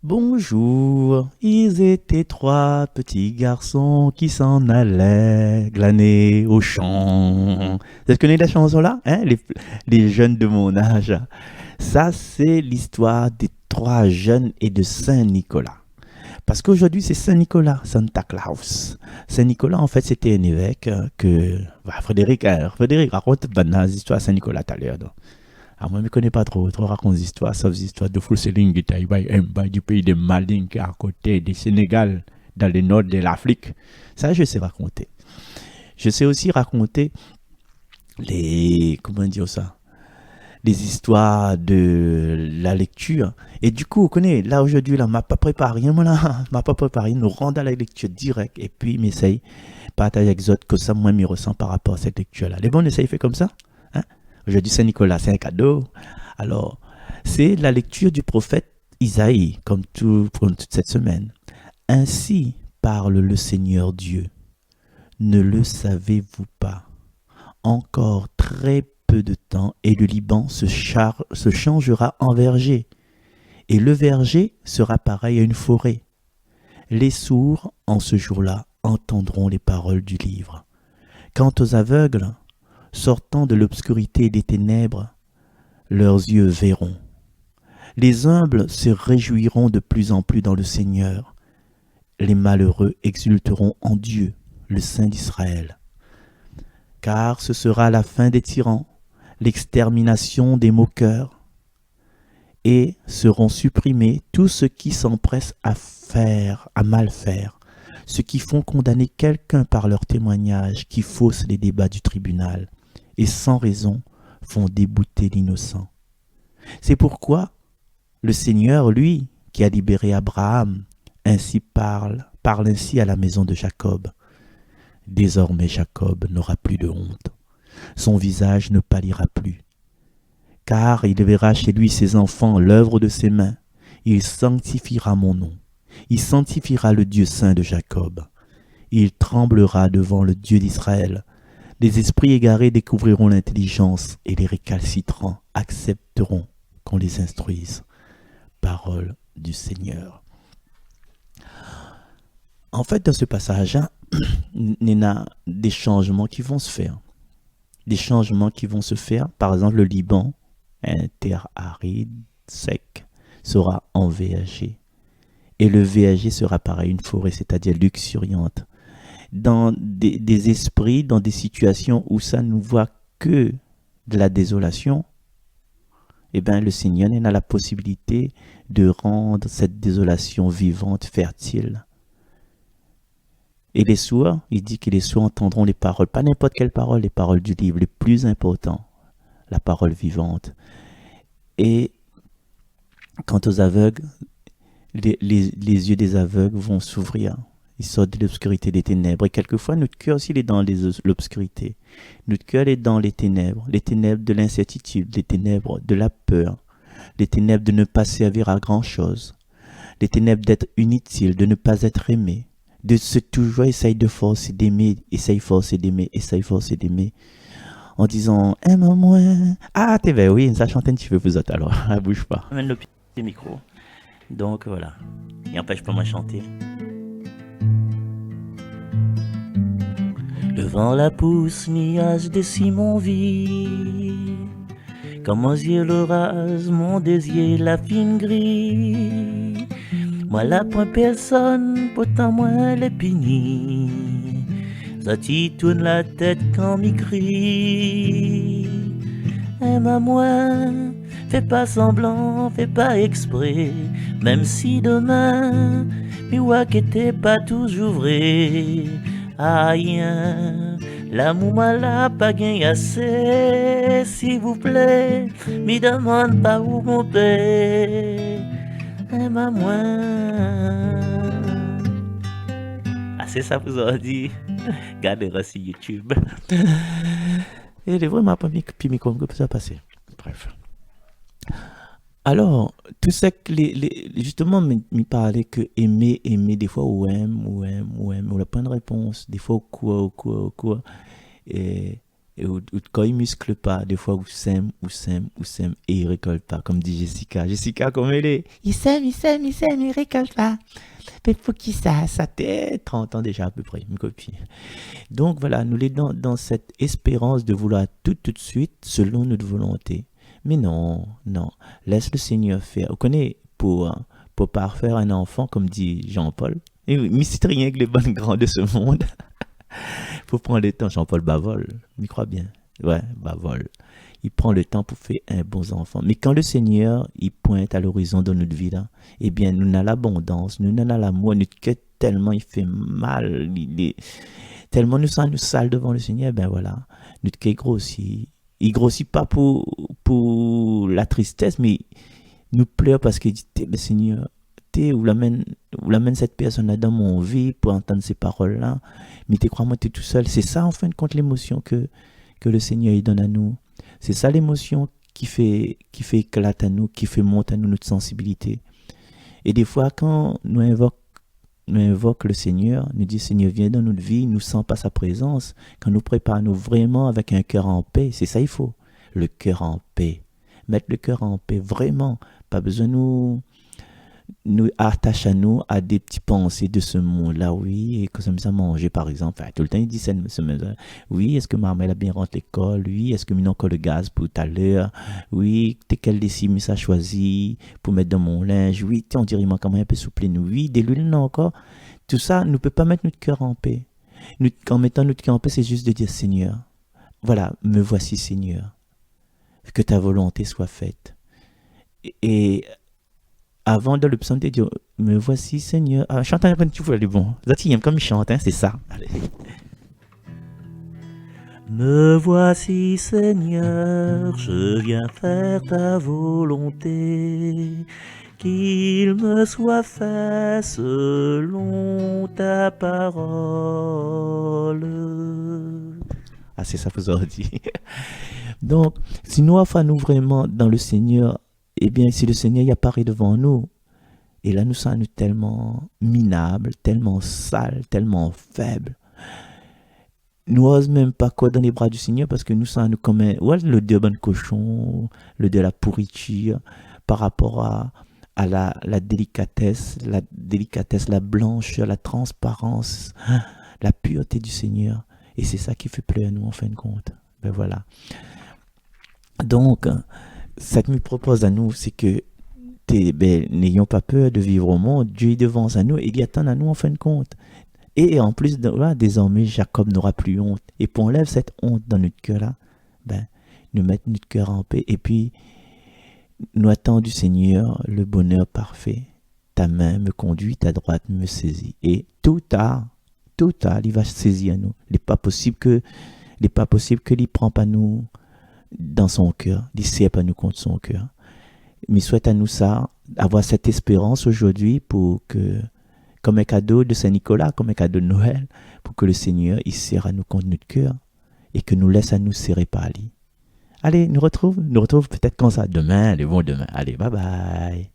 Bonjour, ils étaient trois petits garçons qui s'en allaient glaner au champ. Vous connaissez la chanson-là, hein, les jeunes de mon âge. Ça, c'est l'histoire des trois jeunes et de Saint-Nicolas. Parce qu'aujourd'hui, c'est Saint-Nicolas, Santa Claus. Saint-Nicolas, en fait, c'était un évêque que... Frédéric raconte une histoire à Saint-Nicolas tout à l'heure. Ah, moi, je ne connais pas trop. Trop raconte des histoires, sauf des histoires de Fousseling, du pays de Malin, qui est à côté du Sénégal, dans le nord de l'Afrique. Ça, je sais raconter. Je sais aussi raconter les... Comment dire ça? Les histoires de la lecture. Et du coup, vous connaissez, là, aujourd'hui, là, m'a pas préparé, moi, là, m'a pas préparé. Nous rendons à la lecture directe et puis, m'essaye, partager avec les autres que ça, moi, me ressent par rapport à cette lecture-là. Les bons, essaye, fait comme ça? Hein? Aujourd'hui, Saint-Nicolas, c'est un cadeau. Alors, c'est la lecture du prophète Isaïe, comme toute cette semaine. Ainsi parle le Seigneur Dieu. Ne le savez-vous pas? Encore très peu de temps et le Liban se changera en verger. Et le verger sera pareil à une forêt. Les sourds, en ce jour-là, entendront les paroles du livre. Quant aux aveugles, sortant de l'obscurité et des ténèbres, leurs yeux verront. Les humbles se réjouiront de plus en plus dans le Seigneur. Les malheureux exulteront en Dieu, le Saint d'Israël. Car ce sera la fin des tyrans, l'extermination des moqueurs, et seront supprimés tous ceux qui s'empressent à mal faire, ceux qui font condamner quelqu'un par leur témoignage, qui faussent les débats du tribunal, et sans raison font débouter l'innocent. C'est pourquoi le Seigneur, lui, qui a libéré Abraham, parle ainsi à la maison de Jacob. Désormais Jacob n'aura plus de honte. Son visage ne pâlira plus. Car il verra chez lui ses enfants, l'œuvre de ses mains. Il sanctifiera mon nom. Il sanctifiera le Dieu saint de Jacob. Il tremblera devant le Dieu d'Israël. Les esprits égarés découvriront l'intelligence et les récalcitrants accepteront qu'on les instruise. Parole du Seigneur. En fait, dans ce passage, il y a des changements qui vont se faire. Des changements qui vont se faire. Par exemple, le Liban, une terre aride, sec, sera envergé. Et le verger sera pareil, une forêt, c'est-à-dire luxuriante. Dans des esprits, dans des situations où ça ne voit que de la désolation, eh bien, le Seigneur a la possibilité de rendre cette désolation vivante, fertile. Et les sourds, il dit que les sourds entendront les paroles, pas n'importe quelle parole, les paroles du livre, les plus importants, la parole vivante. Et quant aux aveugles, les yeux des aveugles vont s'ouvrir. Ils sortent de l'obscurité des ténèbres. Et quelquefois, notre cœur aussi il est dans l'obscurité. Notre cœur est dans les ténèbres de l'incertitude, les ténèbres de la peur, les ténèbres de ne pas servir à grand-chose, les ténèbres d'être inutile, de ne pas être aimé, de se toujours essayer de forcer d'aimer, essaye forcer d'aimer, en disant « aime-moi ». Ah, t'es vrai, oui, ça chante un petit peu vous autres alors, bouge pas. Amène le petit micro. Donc voilà, il n'empêche pas moi chanter. Devant la pousse, nuage de Simon vie. Comme aux yeux l'orage, mon désir la fine gris. Moi la point personne, pourtant moi les pini. Ça t'y tourne la tête quand m'y crie. Aime à moi, fais pas semblant, fais pas exprès. Même si demain, mi wa que t'es pas toujours vrai. Aïe, l'amour m'a la pas gagné assez, s'il vous plaît, me demande pas où mon père. Aime à moi. Ah, c'est ça vous a dit. Regardez sur YouTube. Et il est vraiment pas mis comme ça passer. Bref. Alors, tout ça que justement, me parlait que aimer, des fois, ou aime, ou la bonne réponse, des fois, quoi. Et Et quand il muscle pas, des fois, ou sème, et il récolte pas, comme dit Jessica. Jessica, comme elle est, il récolte pas. Mais pour qui ça fait 30 ans déjà à peu près, une copine. Donc voilà, nous les dans cette espérance de vouloir tout de suite, selon notre volonté. Mais non, non, laisse le Seigneur faire. Vous connaissez, pour parfaire un enfant, comme dit Jean-Paul, et oui, mais c'est rien que les bonnes grands de ce monde. Faut prendre le temps, Jean-Paul Bavol, il croit bien. Ouais, Bavol. Il prend le temps pour faire un bon enfant. Mais quand le Seigneur, il pointe à l'horizon de notre vie là, eh bien, nous avons l'abondance, nous avons l'amour, notre cœur tellement il fait mal, tellement nous sommes sales devant le Seigneur, ben voilà, notre cœur grossit. Il grossit pas pour la tristesse, mais nous pleure parce qu'il dit, ben Seigneur, où l'amène cette personne-là dans mon vie pour entendre ces paroles-là, mais tu crois, moi, tu es tout seul. C'est ça, en fin de compte, l'émotion que le Seigneur il donne à nous. C'est ça l'émotion qui fait éclate à nous, qui fait monter à nous notre sensibilité. Et des fois, quand nous invoque le Seigneur, nous dit Seigneur, viens dans notre vie, nous sent pas sa présence, quand nous préparons vraiment avec un cœur en paix, c'est ça il faut, le cœur en paix. Mettre le cœur en paix, vraiment. Pas besoin de nous attache à nous à des petits pensées de ce monde-là, oui, et que ça me ça manger, par exemple. Enfin, tout le temps, il dit ça, oui, est-ce que maman elle a bien rentré l'école, oui, est-ce que maintenant encore le gaz pour tout à l'heure, oui, t'es quel décime ça choisi pour mettre dans mon linge, oui, on dirait moi quand même un peu souple, nous, oui, des l'huile, non, encore. Tout ça, nous ne peut pas mettre notre cœur en paix. En mettant notre cœur en paix, c'est juste de dire, Seigneur, voilà, me voici, Seigneur, que ta volonté soit faite. Et avant de le psaume de Dieu, me voici Seigneur. Ah, chante un peu, tu vois, bon. Là, tu aimes comme il chante, hein, c'est ça. Allez. Me voici Seigneur, je viens faire ta volonté, qu'il me soit fait selon ta parole. Ah, c'est ça, vous aurez dit. Donc, si nous affaissons vraiment dans le Seigneur, eh bien, si le Seigneur y apparaît devant nous, et là, nous sommes tellement minables, tellement sales, tellement faibles. Nous n'osons même pas quoi dans les bras du Seigneur parce que nous sommes comme ouais, le Dieu bon cochon, le Dieu de la pourriture, par rapport à la délicatesse, la blancheur, la transparence, la pureté du Seigneur. Et c'est ça qui fait plaisir à nous en fin de compte. Ben voilà. Donc, ça que nous propose à nous, c'est que n'ayons pas peur de vivre au monde. Dieu est devant à nous et il y attend à nous en fin de compte. Et en plus, voilà, désormais, Jacob n'aura plus honte. Et pour enlève cette honte dans notre cœur là, nous mettre notre cœur en paix. Et puis, nous attendons du Seigneur le bonheur parfait. Ta main me conduit, ta droite me saisit. Et tout tard, il va saisir à nous. Il n'est pas possible qu'il ne prenne pas nous dans son cœur. Il ne sert pas nous contre son cœur. Mais souhaite à nous ça, avoir cette espérance aujourd'hui pour que, comme un cadeau de Saint-Nicolas, comme un cadeau de Noël, pour que le Seigneur, il serre à nous contre notre cœur et que nous laisse à nous serrer par lui. Allez, nous retrouve peut-être comme ça demain, les bons demain. Allez, bye bye.